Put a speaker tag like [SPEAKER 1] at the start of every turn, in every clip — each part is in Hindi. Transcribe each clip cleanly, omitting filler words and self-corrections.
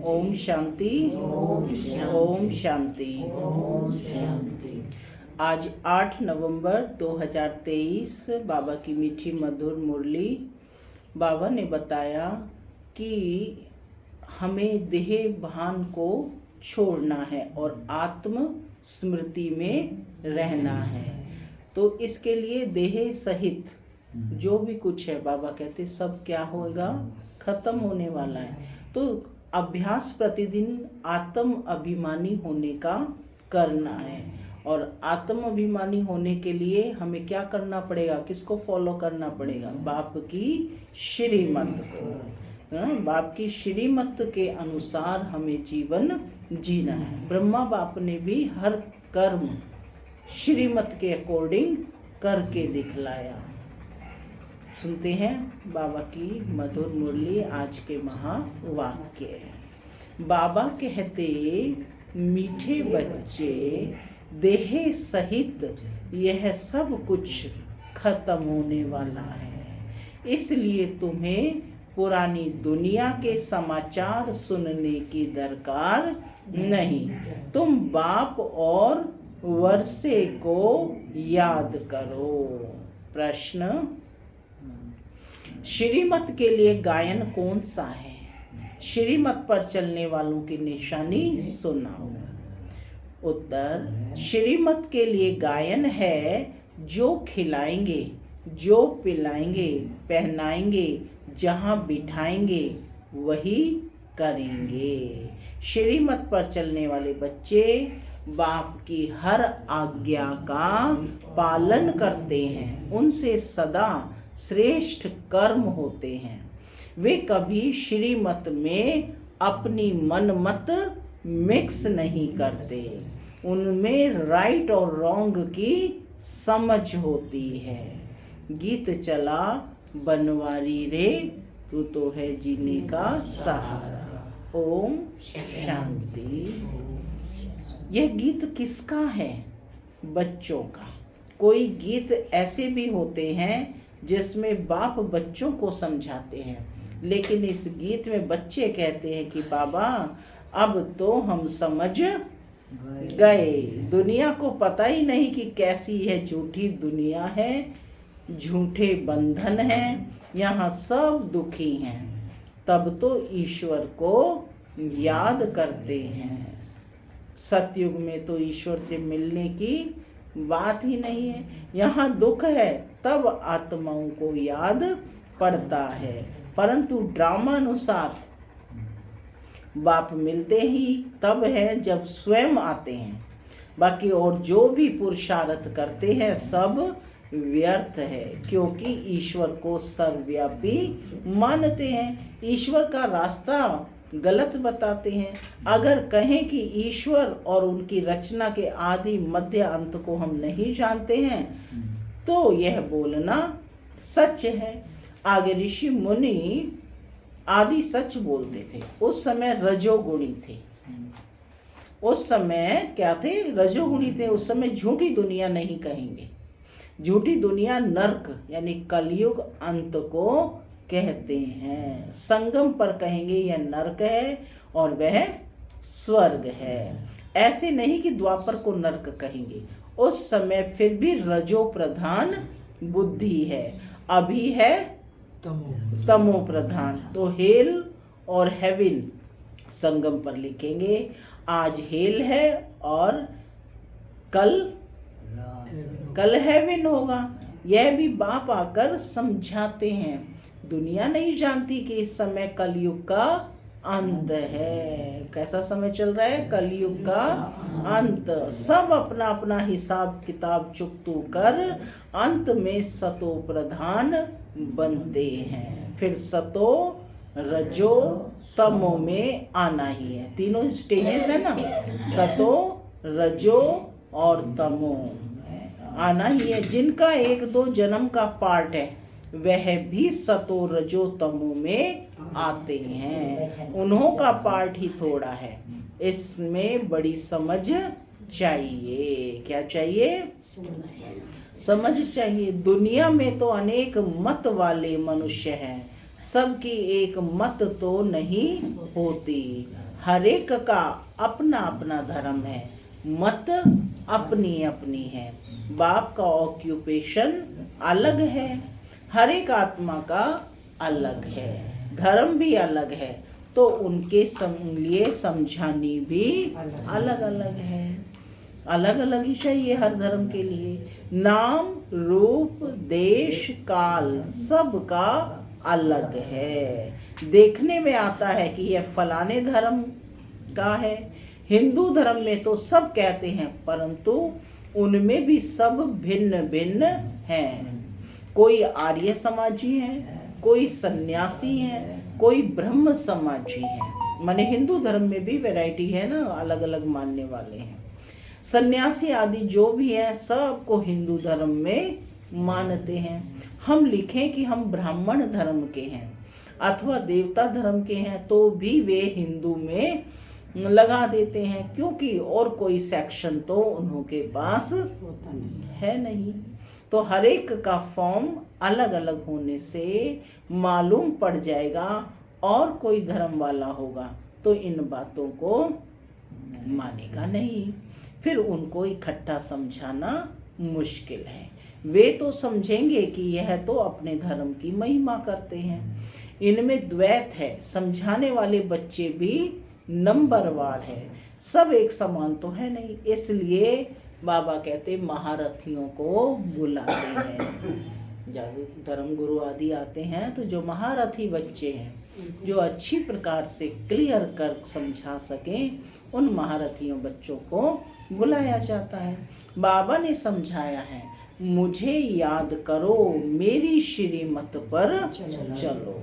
[SPEAKER 1] ओम शांति, ओम शांति। आज 8 नवंबर 2023 बाबा की मीठी मधुर मुरली। बाबा ने बताया कि हमें देह भान को छोड़ना है और आत्म स्मृति में रहना है। तो इसके लिए देह सहित जो भी कुछ है, बाबा कहते सब क्या होगा, खत्म होने वाला है। तो अभ्यास प्रतिदिन आत्म अभिमानी होने का करना है। और आत्म अभिमानी होने के लिए हमें क्या करना पड़ेगा, किसको फॉलो करना पड़ेगा, बाप की श्रीमत को। बाप की श्रीमत के अनुसार हमें जीवन जीना है। ब्रह्मा बाप ने भी हर कर्म श्रीमत के अकॉर्डिंग करके दिखलाया। सुनते हैं बाबा की मधुर मुरली। आज के महावाक्य। बाबा कहते, मीठे बच्चे, देह सहित यह सब कुछ खत्म होने वाला है। इसलिए तुम्हें पुरानी दुनिया के समाचार सुनने की दरकार नहीं। तुम बाप और वर्षे को याद करो। प्रश्न, श्रीमत के लिए गायन कौन सा है? श्रीमत पर चलने वालों की निशानी सुनाओ। उत्तर, श्रीमत के लिए गायन है जो खिलाएंगे, जो पिलाएंगे, पहनाएंगे, जहाँ बिठाएंगे वही करेंगे। श्रीमत पर चलने वाले बच्चे बाप की हर आज्ञा का पालन करते हैं। उनसे सदा श्रेष्ठ कर्म होते हैं। वे कभी श्रीमत में अपनी मनमत मिक्स नहीं करते। उनमें राइट और रॉन्ग की समझ होती है। गीत चला बनवारी रे, तू तो है जीने का सहारा। ओम शांति। यह गीत किसका है? बच्चों का। कोई गीत ऐसे भी होते हैं जिसमें बाप बच्चों को समझाते हैं, लेकिन इस गीत में बच्चे कहते हैं कि बाबा अब तो हम समझ गए। दुनिया को पता ही नहीं कि कैसी है, झूठी दुनिया है, झूठे बंधन हैं, यहाँ सब दुखी हैं। तब तो ईश्वर को याद करते हैं। सतयुग में तो ईश्वर से मिलने की बात ही नहीं है। यहाँ दुख है तब आत्माओं को याद पड़ता है, परंतु ड्रामा अनुसार बाप मिलते ही तब है जब स्वयं आते हैं। बाकी और जो भी पुरुषार्थ करते हैं सब व्यर्थ है, क्योंकि ईश्वर को सर्वव्यापी मानते हैं। ईश्वर का रास्ता गलत बताते हैं। अगर कहें कि ईश्वर और उनकी रचना के आदि मध्य अंत को हम नहीं जानते हैं तो यह बोलना सच है। आगे ऋषि मुनि आदि सच बोलते थे। उस समय रजोगुणी थे। उस समय क्या थे? रजोगुणी थे। उस समय झूठी दुनिया नहीं कहेंगे। झूठी दुनिया नर्क यानी कलयुग अंत को कहते हैं। संगम पर कहेंगे यह नरक है और वह स्वर्ग है। ऐसे नहीं कि द्वापर को नरक कहेंगे। उस समय फिर भी रजो प्रधान बुद्धि है, अभी है तमो प्रधान। तो हेल और हेवन संगम पर लिखेंगे। आज हेल है और कल हेवन होगा। यह भी बाप आकर समझाते हैं। दुनिया नहीं जानती कि इस समय कलयुग का अंत है। कैसा समय चल रहा है? कलयुग का अंत। सब अपना अपना हिसाब किताब चुकतू कर अंत में सतो प्रधान बनते हैं। फिर सतो रजो तमो में आना ही है। तीनों स्टेजेस है ना, सतो रजो और तमो आना ही है। जिनका 1-2 जन्म का पार्ट है वह भी सतो रजो तमो में आते हैं। उन्हों का पार्ट ही थोड़ा है। इसमें बड़ी समझ चाहिए। क्या चाहिए? समझ चाहिए। दुनिया में तो अनेक मत वाले मनुष्य हैं, सबकी एक मत तो नहीं होती। हर एक का अपना अपना धर्म है, मत अपनी अपनी है। बाप का ऑक्यूपेशन अलग है, हर एक आत्मा का अलग है, धर्म भी अलग है, तो उनके लिए समझानी भी अलग अलग है। अलग अलग ही चाहिए हर धर्म के लिए। नाम रूप देश काल सबका अलग है। देखने में आता है कि यह फलाने धर्म का है। हिंदू धर्म में तो सब कहते हैं, परंतु उनमें भी सब भिन्न भिन्न हैं। कोई आर्य समाजी है, कोई सन्यासी है, कोई ब्रह्म समाजी है। माने हिंदू धर्म में भी वैरायटी है ना, अलग अलग मानने वाले हैं। सन्यासी आदि जो भी है सबको हिंदू धर्म में मानते हैं। हम लिखें कि हम ब्राह्मण धर्म के हैं अथवा देवता धर्म के हैं तो भी वे हिंदू में लगा देते हैं, क्योंकि और कोई सेक्शन तो उनके पास है नहीं। तो हर एक का फॉर्म अलग अलग होने से मालूम पड़ जाएगा, और कोई धर्म वाला होगा तो इन बातों को मानेगा नहीं, फिर उनको इकट्ठा समझाना मुश्किल है। वे तो समझेंगे कि यह तो अपने धर्म की महिमा करते हैं, इनमें द्वैत है। समझाने वाले बच्चे भी नंबरवार है, सब एक समान तो है नहीं। इसलिए बाबा कहते महारथियों को बुलाते हैं। जादू धर्म गुरु आदि आते हैं तो जो महारथी बच्चे हैं, जो अच्छी प्रकार से क्लियर कर समझा सकें, उन महारथियों बच्चों को बुलाया जाता है। बाबा ने समझाया है, मुझे याद करो, मेरी श्रीमत पर चलो।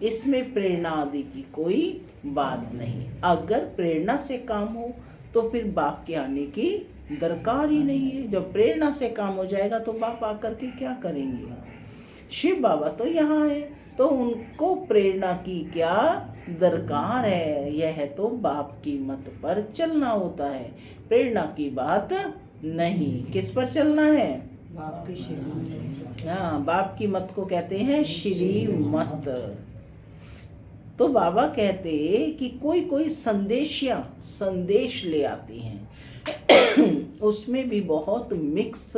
[SPEAKER 1] इसमें प्रेरणा आदि की कोई बात नहीं। अगर प्रेरणा से काम हो तो फिर बाप के आने की दरकार ही नहीं है। जब प्रेरणा से काम हो जाएगा तो बाप आकर के क्या करेंगे? शिव बाबा तो यहाँ है, तो उनको प्रेरणा की क्या दरकार है? यह तो बाप की मत पर चलना होता है, प्रेरणा की बात नहीं। किस पर चलना है? बाप की श्रीमत। हाँ, बाप की मत को कहते हैं श्रीमत। तो बाबा कहते कि कोई कोई संदेश ले आती हैं उसमें भी बहुत मिक्स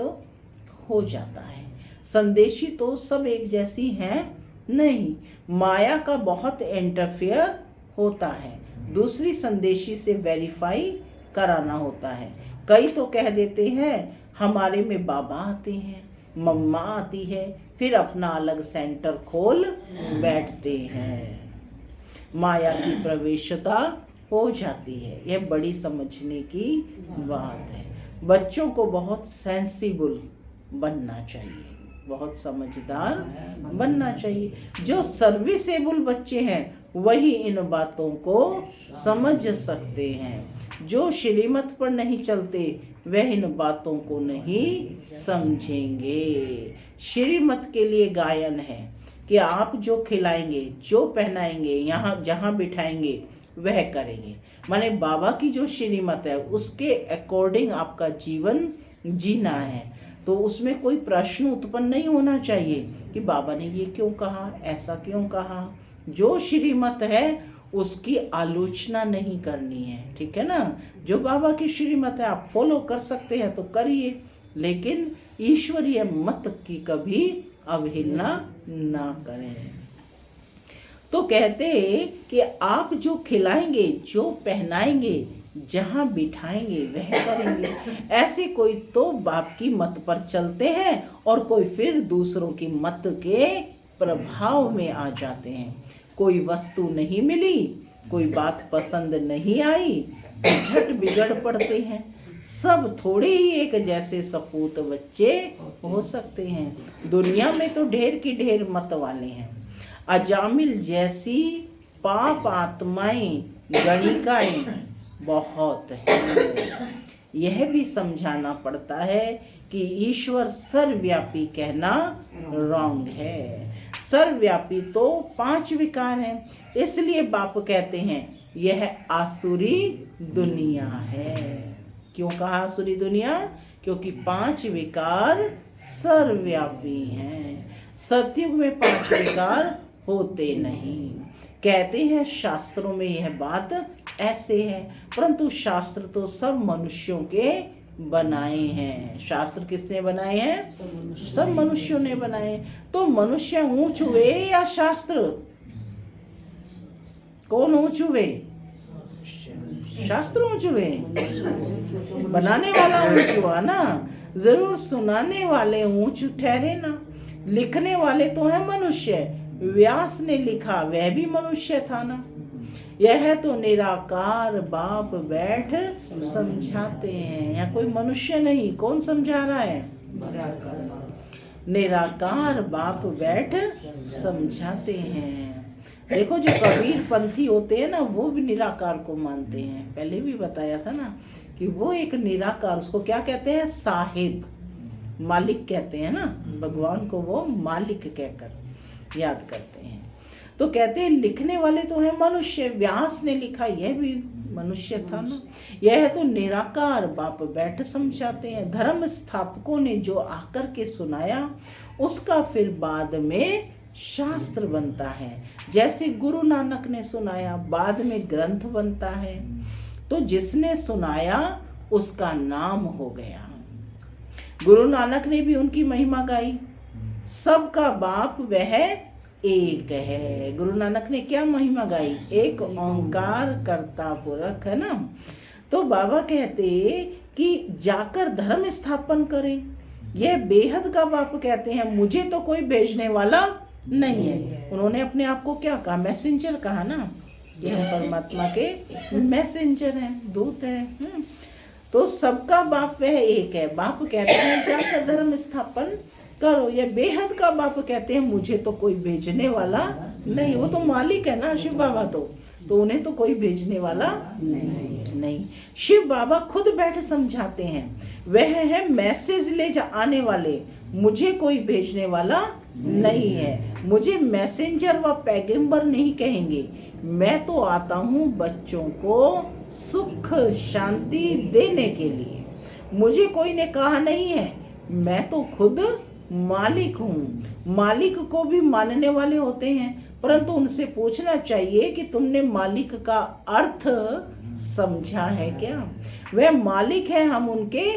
[SPEAKER 1] हो जाता है। संदेशी तो सब एक जैसी हैं नहीं, माया का बहुत इंटरफेयर होता है। दूसरी संदेशी से वेरीफाई कराना होता है। कई तो कह देते हैं हमारे में बाबा आते हैं, मम्मा आती है, फिर अपना अलग सेंटर खोल बैठते हैं। माया की प्रवेशता हो जाती है। यह बड़ी समझने की बात है। बच्चों को बहुत सेंसिबल बनना चाहिए, बहुत समझदार बनना चाहिए। जो सर्विसेबल बच्चे हैं वही इन बातों को समझ सकते हैं। जो श्रीमत पर नहीं चलते वह इन बातों को नहीं समझेंगे। श्रीमत के लिए गायन है कि आप जो खिलाएंगे, जो पहनाएंगे, यहाँ जहाँ बिठाएंगे वह करेंगे। माने बाबा की जो श्रीमत है उसके अकॉर्डिंग आपका जीवन जीना है। तो उसमें कोई प्रश्न उत्पन्न नहीं होना चाहिए कि बाबा ने ये क्यों कहा, ऐसा क्यों कहा। जो श्रीमत है उसकी आलोचना नहीं करनी है, ठीक है ना। जो बाबा की श्रीमत है आप फॉलो कर सकते हैं तो करिए, लेकिन ईश्वरीय मत की कभी अवहेलना ना करें। तो कहते कि आप जो खिलाएंगे, जो पहनाएंगे, जहाँ बिठाएंगे वह करेंगे। ऐसे कोई तो बाप की मत पर चलते हैं और कोई फिर दूसरों की मत के प्रभाव में आ जाते हैं। कोई वस्तु नहीं मिली, कोई बात पसंद नहीं आई, झट बिगड़ पड़ते हैं। सब थोड़े ही एक जैसे सपूत बच्चे हो सकते हैं। दुनिया में तो ढेर की ढेर मत वाले हैं। अजामिल जैसी पाप आत्माएं, गणिकाएं बहुत है। यह भी समझाना पड़ता है कि ईश्वर सर्वव्यापी कहना रॉन्ग है। सर्वव्यापी तो 5 विकार हैं, इसलिए बाप कहते हैं यह आसुरी दुनिया है। क्यों कहा आसुरी दुनिया? क्योंकि 5 विकार सर्वव्यापी हैं। सतयुग में 5 विकार होते नहीं। कहते हैं शास्त्रों में यह बात ऐसे है, परंतु शास्त्र तो सब मनुष्यों के बनाए हैं। शास्त्र किसने बनाए हैं? सब मनुष्यों ने बनाए। तो मनुष्य ऊंच हुए या शास्त्र? कौन ऊंच हुए? शास्त्र ऊंच हुए। बनाने वाला ऊंच हुआ ना, जरूर सुनाने वाले ऊंच ठहरे ना। लिखने वाले तो है मनुष्य, व्यास ने लिखा वह भी मनुष्य था ना। यह तो निराकार बाप बैठ समझाते हैं। यहाँ कोई मनुष्य नहीं, कौन समझा रहा है? निराकार बाप बैठ समझाते हैं। देखो जो कबीर पंथी होते हैं ना, वो भी निराकार को मानते हैं। पहले भी बताया था ना कि वो एक निराकार, उसको क्या कहते हैं? साहिब, मालिक कहते हैं ना, भगवान को वो मालिक कहकर याद करते हैं। तो कहते हैं लिखने वाले तो है मनुष्य, व्यास ने लिखा यह भी मनुष्य था ना। यह तो निराकार बाप बैठ समझाते हैं। धर्म स्थापकों ने जो आकर के सुनाया, उसका फिर बाद में शास्त्र बनता है। जैसे गुरु नानक ने सुनाया, बाद में ग्रंथ बनता है। तो जिसने सुनाया उसका नाम हो गया। गुरु नानक ने भी उनकी महिमा गाई। सबका बाप वह एक है। गुरु नानक ने क्या महिमा गाई? एक ओंकार कर्ता पुरख, है ना। तो बाबा कहते कि जाकर धर्म स्थापन करें। यह बेहद का बाप कहते हैं, मुझे तो कोई भेजने वाला नहीं है। उन्होंने अपने आप को क्या कहा? मैसेंजर कहा ना, कि हम परमात्मा के मैसेंजर हैं, दूत हैं। तो सबका बाप वह एक है। बाप कहते हैं जाकर धर्म स्थापन करो। ये बेहद का बाप कहते हैं मुझे तो कोई भेजने वाला नहीं। वो तो मालिक है ना शिव बाबा, तो उन्हें तो कोई भेजने वाला नहीं। शिव बाबा खुद बैठ समझाते हैं, वह है मैसेज ले आने वाले, मुझे कोई भेजने वाला नहीं है। मुझे मैसेंजर व पैगंबर नहीं कहेंगे। मैं तो आता हूँ बच्चों को सुख शांति देने के लिए। मुझे कोई ने कहा नहीं है, मैं तो खुद मालिक हूँ। मालिक को भी मानने वाले होते हैं, परंतु उनसे पूछना चाहिए कि तुमने मालिक का अर्थ समझा है क्या? वह मालिक है, हम उनके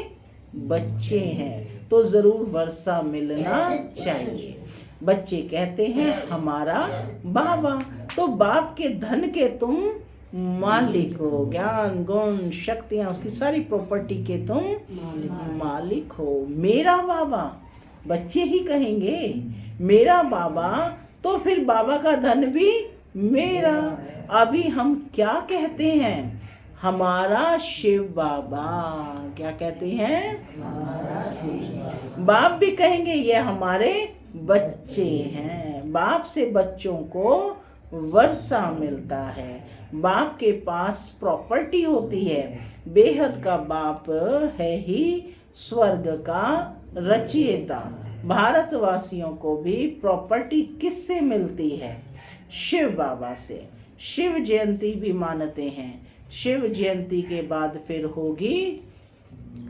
[SPEAKER 1] बच्चे हैं, तो जरूर वर्षा मिलना चाहिए। बच्चे कहते हैं हमारा बाबा, तो बाप के धन के तुम मालिक हो। ज्ञान गुण शक्तियां, उसकी सारी प्रॉपर्टी के तुम मालिक हो। मेरा बाबा, बच्चे ही कहेंगे मेरा बाबा, तो फिर बाबा का धन भी मेरा। अभी हम क्या कहते हैं? हमारा शिव बाबा। क्या कहते हैं? बाप भी कहेंगे ये हमारे बच्चे हैं। बाप से बच्चों को वर्षा मिलता है। बाप के पास प्रॉपर्टी होती है। बेहद का बाप है ही स्वर्ग का रचयिता। भारतवासियों को भी प्रॉपर्टी किससे मिलती है? शिव बाबा से। शिव जयंती भी मानते हैं। शिव जयंती के बाद फिर होगी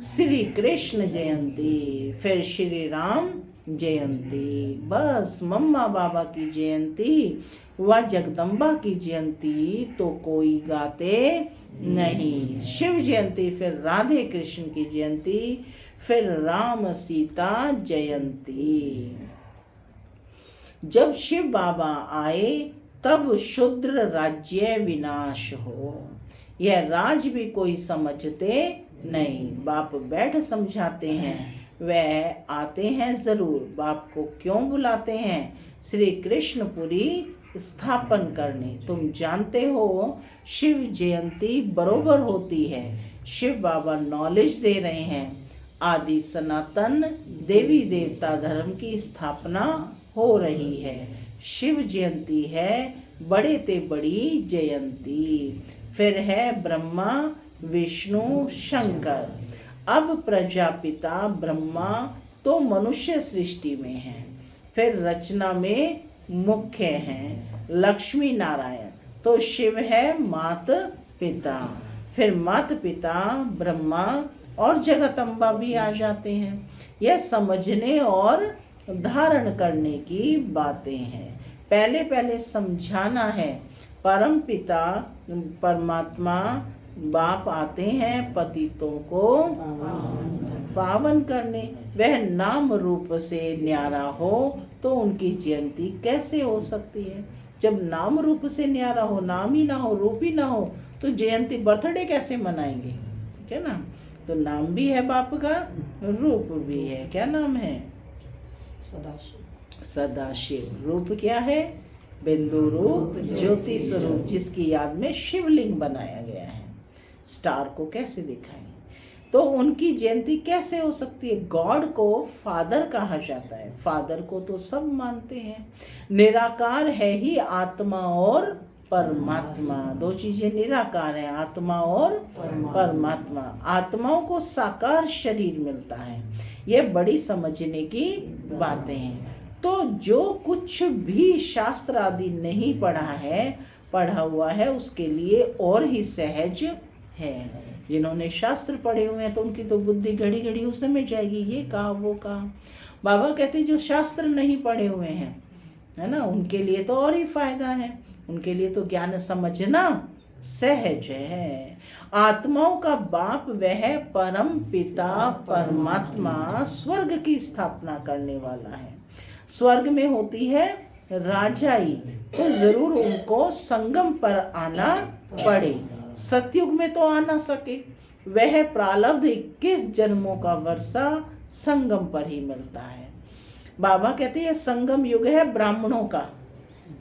[SPEAKER 1] श्री कृष्ण जयंती, फिर श्री राम जयंती। बस मम्मा बाबा की जयंती व जगदम्बा की जयंती तो कोई गाते नहीं। शिव जयंती, फिर राधे कृष्ण की जयंती, फिर राम सीता जयंती। जब शिव बाबा आए तब शूद्र राज्य विनाश हो। यह राज भी कोई समझते नहीं। बाप बैठ समझाते हैं, वह आते हैं जरूर। बाप को क्यों बुलाते हैं? श्री कृष्णपुरी स्थापन करने। तुम जानते हो शिव जयंती बरोबर होती है। शिव बाबा नॉलेज दे रहे हैं, आदि सनातन देवी देवता धर्म की स्थापना हो रही है। शिव जयंती है बड़े ते बड़ी जयंती। फिर है ब्रह्मा विष्णु शंकर। अब प्रजापिता ब्रह्मा तो मनुष्य सृष्टि में है, फिर रचना में मुख्य हैं लक्ष्मी नारायण। तो शिव है मात पिता, फिर मात पिता ब्रह्मा और जगदम्बा भी आ जाते हैं। यह समझने और धारण करने की बातें हैं। पहले पहले समझाना है, परम पिता परमात्मा बाप आते हैं पतितों को पावन करने। वह नाम रूप से न्यारा हो तो उनकी जयंती कैसे हो सकती है? जब नाम रूप से न्यारा हो, नाम ही ना हो, रूप ही ना हो, तो जयंती बर्थडे कैसे मनाएंगे? ठीक है ना। तो नाम भी है बाप का, रूप भी है। क्या नाम है?
[SPEAKER 2] सदाशिव।
[SPEAKER 1] सदाशिव। रूप क्या है? बिंदु रूप ज्योति स्वरूप, जिसकी याद में शिवलिंग बनाया गया है। स्टार को कैसे दिखाएं? तो उनकी जयंती कैसे हो सकती है? गॉड को फादर कहा जाता है। फादर को तो सब मानते हैं। निराकार है ही आत्मा और परमात्मा। दो चीजें निराकार है, आत्मा और परमात्मा। आत्माओं को साकार शरीर मिलता है। यह बड़ी समझने की बातें हैं। तो जो कुछ भी शास्त्र आदि नहीं पढ़ा हुआ है, उसके लिए और ही सहज है। जिन्होंने शास्त्र पढ़े हुए हैं तो उनकी तो बुद्धि घड़ी घड़ी उस समय जाएगी, ये कहा वो कहा। बाबा कहते जो शास्त्र नहीं पढ़े हुए हैं, है ना, उनके लिए तो और ही फायदा है। उनके लिए तो ज्ञान समझना सहज है। आत्माओं का बाप वह परम पिता परमात्मा स्वर्ग की स्थापना करने वाला है। स्वर्ग में होती है राजाई, तो जरूर उनको संगम पर आना पड़े। सतयुग में तो आ ना सके। वह प्रारब्ध 21 जन्मों का वर्षा संगम पर ही मिलता है। बाबा कहते हैं संगम युग है ब्राह्मणों का।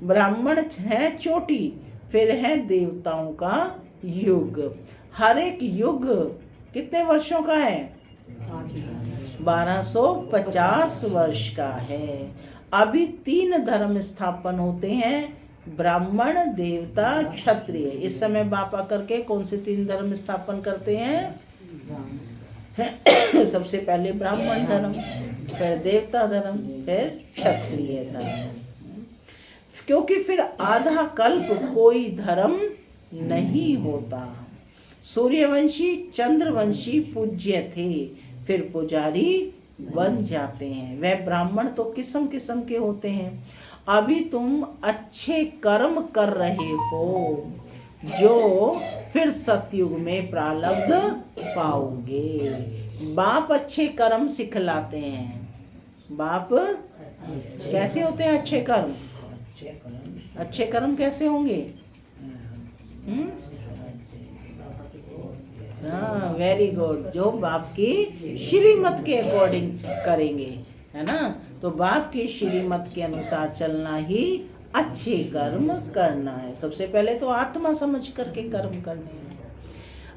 [SPEAKER 1] ब्राह्मण है चोटी, फिर है देवताओं का युग। हर एक युग कितने वर्षों का है? 1250 वर्ष का है। अभी 3 धर्म स्थापन होते हैं, ब्राह्मण, देवता, क्षत्रिय। इस समय बाप आकर के कौन से 3 धर्म स्थापन करते हैं? सबसे पहले ब्राह्मण धर्म, फिर देवता धर्म, फिर क्षत्रिय धर्म। क्योंकि फिर आधा कल्प कोई धर्म नहीं होता। सूर्यवंशी चंद्रवंशी पूज्य थे, फिर पुजारी बन जाते हैं। वह ब्राह्मण तो किस्म किस्म के होते हैं। अभी तुम अच्छे कर्म कर रहे हो जो फिर सतयुग में प्रारब्ध पाओगे। बाप अच्छे कर्म सिखलाते हैं। बाप कैसे होते हैं अच्छे कर्म? अच्छे कर्म कैसे होंगे? हाँ, वेरी गुड। जो बाप की श्रीमत के अकॉर्डिंग करेंगे, है ना। तो बाप की श्रीमत के अनुसार चलना ही अच्छे कर्म करना है। सबसे पहले तो आत्मा समझ करके कर्म करने हैं।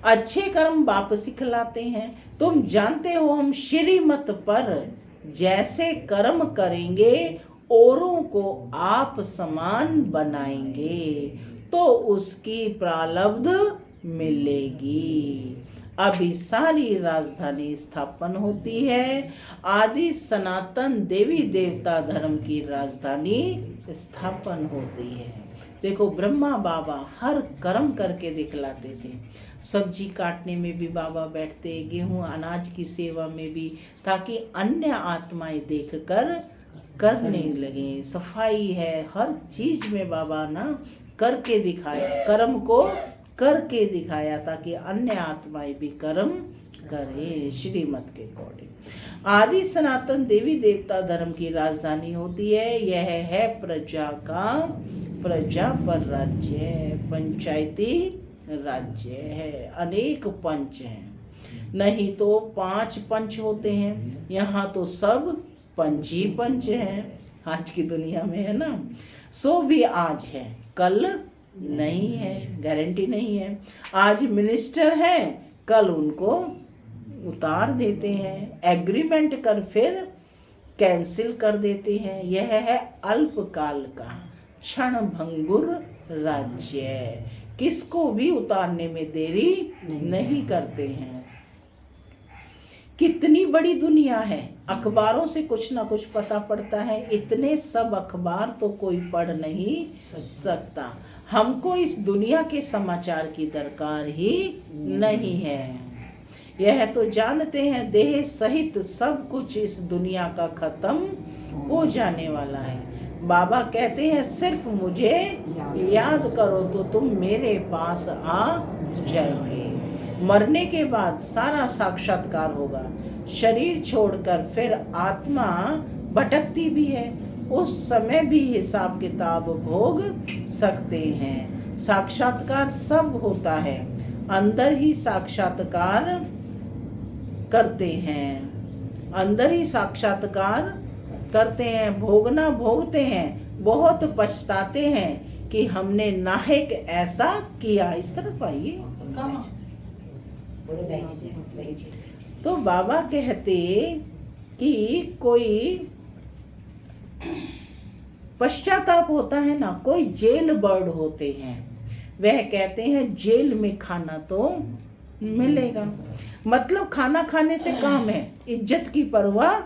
[SPEAKER 1] अच्छे कर्म बाप सिखलाते हैं। तुम जानते हो हम श्रीमत पर जैसे कर्म करेंगे औरों को आप समान बनाएंगे तो उसकी प्रारब्ध मिलेगी। अभी सारी राजधानी स्थापन होती है। आदि सनातन देवी देवता धर्म की राजधानी स्थापन होती है। देखो ब्रह्मा बाबा हर कर्म करके दिखलाते थे। सब्जी काटने में भी बाबा बैठते, गेहूं अनाज की सेवा में भी, ताकि अन्य आत्माएं देखकर करने लगे। सफाई है, हर चीज में बाबा ना करके दिखाया, कर्म को करके दिखाया ताकि अन्य आत्माएं भी कर्म करें श्रीमत के अकॉर्डिंग। आदि सनातन देवी देवता धर्म की राजधानी होती है। यह है प्रजा पर राज्य, पंचायती राज्य है। अनेक पंच हैं, नहीं तो 5 पंच होते हैं। यहाँ तो सब पंच ही पंच हैं आज की दुनिया में, है ना। सो भी आज है, कल नहीं है, गारंटी नहीं है। आज मिनिस्टर है, कल उनको उतार देते हैं, एग्रीमेंट कर फिर कैंसिल कर देते हैं। यह है अल्पकाल का क्षण भंगुर राज्य। किसको भी उतारने में देरी नहीं करते हैं। कितनी बड़ी दुनिया है, अखबारों से कुछ ना कुछ पता पड़ता है। इतने सब अखबार तो कोई पढ़ नहीं सकता। हमको इस दुनिया के समाचार की दरकार ही नहीं है। यह तो जानते हैं देह सहित सब कुछ इस दुनिया का खत्म हो जाने वाला है। बाबा कहते हैं सिर्फ मुझे याद करो तो तुम मेरे पास आ जाओगे। मरने के बाद सारा साक्षात्कार होगा। शरीर छोड़कर फिर आत्मा भटकती भी है, उस समय भी हिसाब किताब भोग सकते हैं। साक्षात्कार सब होता है, अंदर ही साक्षात्कार करते हैं, अंदर ही साक्षात्कार करते हैं। भोगना भोगते हैं, बहुत पछताते हैं कि हमने नाहक ऐसा किया। इस तरफ आइए। तो बाबा कहते कि कोई पश्चाताप होता है ना, कोई जेल बर्ड होते हैं, वह कहते हैं जेल में खाना तो मिलेगा। मतलब खाना खाने से काम है, इज्जत की परवाह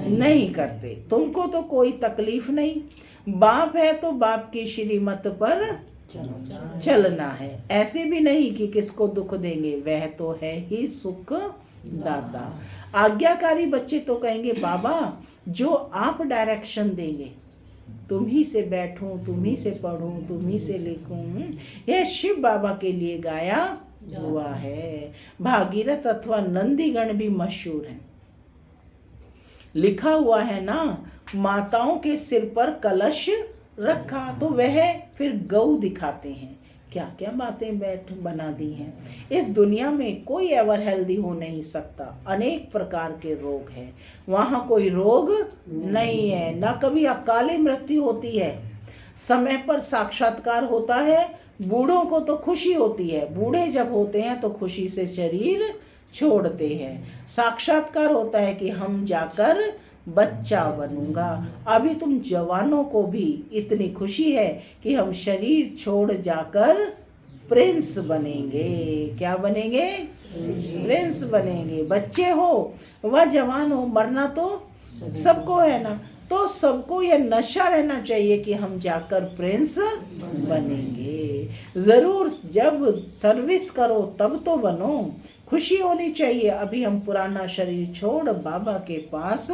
[SPEAKER 1] नहीं करते। तुमको तो कोई तकलीफ नहीं, बाप है तो बाप की श्रीमत पर चलना है। ऐसे भी नहीं कि किसको दुख देंगे, वह तो है ही सुख दाता। आज्ञाकारी बच्चे तो कहेंगे बाबा जो आप डायरेक्शन देंगे, तुम ही से बैठूं, तुम ही से पढ़ूं, तुम ही से लिखूं, यह शिव बाबा के लिए गाया हुआ है। भागीरथ अथवा नंदीगण भी मशहूर हैं। लिखा हुआ है ना, माताओं के सिर पर कलश रखा, तो वह फिर गऊ दिखाते हैं। क्या क्या बातें बैठ बना दी हैं। इस दुनिया में कोई एवर हेल्दी हो नहीं सकता, अनेक प्रकार के रोग हैं। वहाँ कोई रोग नहीं है, ना कभी अकाली मृत्यु होती है। समय पर साक्षात्कार होता है। बूढ़ों को तो खुशी होती है, बूढ़े जब होते हैं तो खुशी से शरीर छोड़ते हैं। साक्षात्कार होता है कि हम जाकर बच्चा बनूंगा। अभी तुम जवानों को भी इतनी खुशी है कि हम शरीर छोड़ जाकर प्रिंस बनेंगे। क्या बनेंगे? प्रिंस बनेंगे। बच्चे हो व जवान हो, मरना तो सबको है ना, तो सबको यह नशा रहना चाहिए कि हम जाकर प्रिंस बनेंगे। जरूर जब सर्विस करो तब तो बनो, खुशी होनी चाहिए। अभी हम पुराना शरीर छोड़ बाबा के पास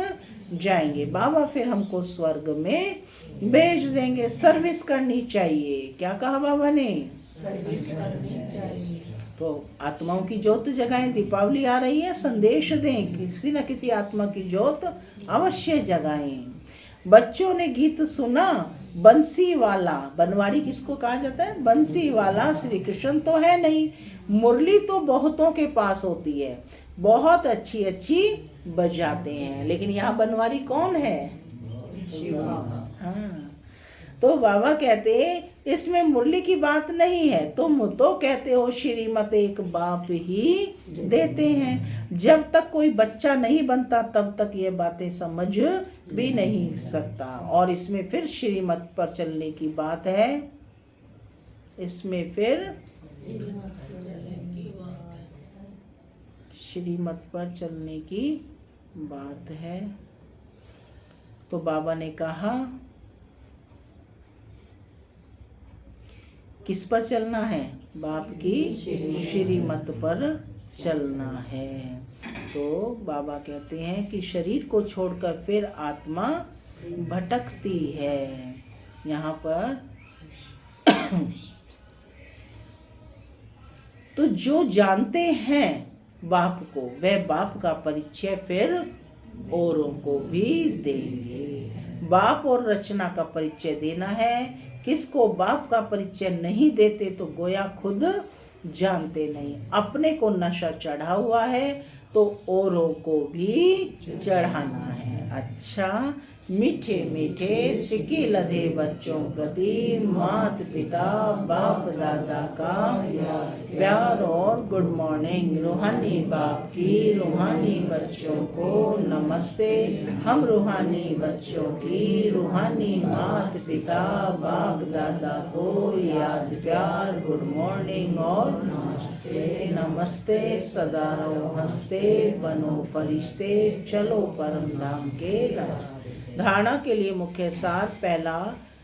[SPEAKER 1] जाएंगे, बाबा फिर हमको स्वर्ग में भेज देंगे। सर्विस करनी चाहिए। क्या कहा बाबा ने? सर्विस करनी चाहिए। तो आत्माओं की ज्योत जगाएं। दीपावली आ रही है, संदेश दें, किसी न किसी आत्मा की ज्योत अवश्य जगाएं। बच्चों ने गीत सुना, बंसी वाला। बनवारी किसको कहा जाता है? बंसी वाला श्री कृष्ण तो है नहीं। मुरली तो बहुतों के पास होती है, बहुत अच्छी अच्छी बजाते हैं, लेकिन यहाँ बनवारी कौन है? हाँ, तो बाबा कहते इसमें मुरली की बात नहीं है। तुम तो कहते हो श्रीमत एक बाप ही देते हैं। जब तक कोई बच्चा नहीं बनता तब तक ये बातें समझ भी नहीं सकता। और इसमें फिर श्रीमत पर चलने की बात है। इसमें फिर श्रीमत पर चलने की बात है। तो बाबा ने कहा किस पर चलना है? बाप की श्रीमत पर चलना है। तो बाबा कहते हैं कि शरीर को छोड़कर फिर आत्मा भटकती है। यहाँ पर तो जो जानते हैं बाप को, वह बाप का परिचय फिर औरों को भी देंगे। बाप और रचना का परिचय देना है। किसको बाप का परिचय नहीं देते तो गोया खुद जानते नहीं। अपने को नशा चढ़ा हुआ है तो औरों को भी चढ़ाना है। अच्छा, मीठे मीठे सिक्के लदे बच्चों प्रति माता पिता बाप दादा का प्यार और गुड मॉर्निंग। रूहानी बाप की रूहानी बच्चों को नमस्ते। हम रूहानी बच्चों की रूहानी माता पिता बाप दादा को याद प्यार गुड मॉर्निंग और नमस्ते। नमस्ते सदा रहो हंसते, बनो फरिश्ते, चलो परम धाम के रास्ते। धारणा के लिए मुख्य सार पहला,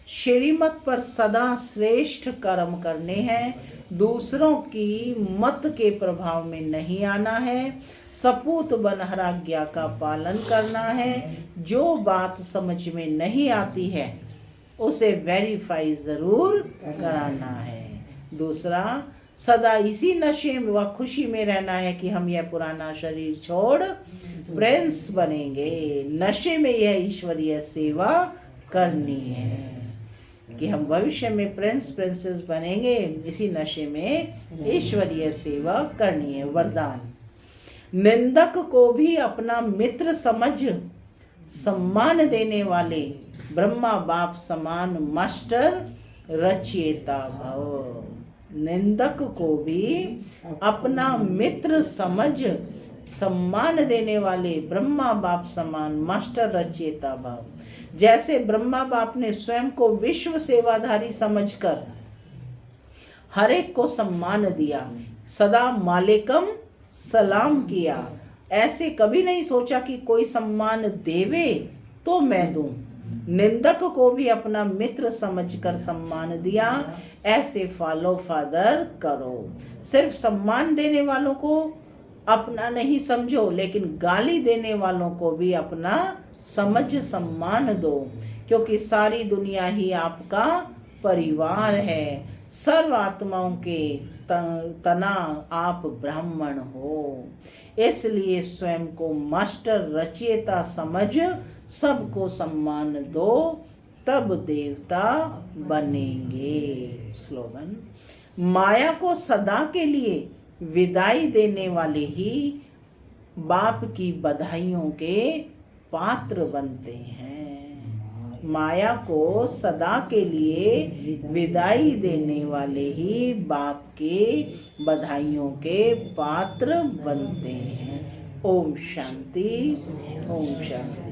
[SPEAKER 1] श्रीमत पर सदा श्रेष्ठ कर्म करने हैं। दूसरों की मत के प्रभाव में नहीं आना है। सपूत बन हर आज्ञा का पालन करना है। जो बात समझ में नहीं आती है उसे वेरीफाई जरूर कराना है। दूसरा, सदा इसी नशे व खुशी में रहना है कि हम यह पुराना शरीर छोड़ प्रिंस बनेंगे। नशे में यह ईश्वरीय सेवा करनी है कि हम भविष्य में प्रिंस प्रिंसेस बनेंगे। इसी नशे में ईश्वरीय सेवा करनी है। वरदान, निंदक को भी अपना मित्र समझ सम्मान देने वाले ब्रह्मा बाप समान मास्टर रचयिता भव। निंदक को भी अपना मित्र समझ सम्मान देने वाले ब्रह्मा बाप समान मास्टर रचयिता भव। जैसे ब्रह्मा बाप ने स्वयं को विश्व सेवाधारी समझकर हर एक को सम्मान दिया, सदा मालेकम सलाम किया, ऐसे कभी नहीं सोचा कि कोई सम्मान देवे तो मैं दूं। निंदक को भी अपना मित्र समझकर सम्मान दिया, ऐसे फॉलो फादर करो। सिर्फ सम्मान देने वालों को अपना नहीं समझो, लेकिन गाली देने वालों को भी अपना समझ सम्मान दो, क्योंकि सारी दुनिया ही आपका परिवार है। सर्व आत्माओं के तना आप ब्राह्मण हो, इसलिए स्वयं को मास्टर रचयिता समझ सबको सम्मान दो, तब देवता बनेंगे। स्लोगन, माया को सदा के लिए विदाई देने वाले ही बाप की बधाइयों के पात्र बनते हैं। माया को सदा के लिए विदाई देने वाले ही बाप के बधाइयों के पात्र बनते हैं। ओम शांति, ओम शांति।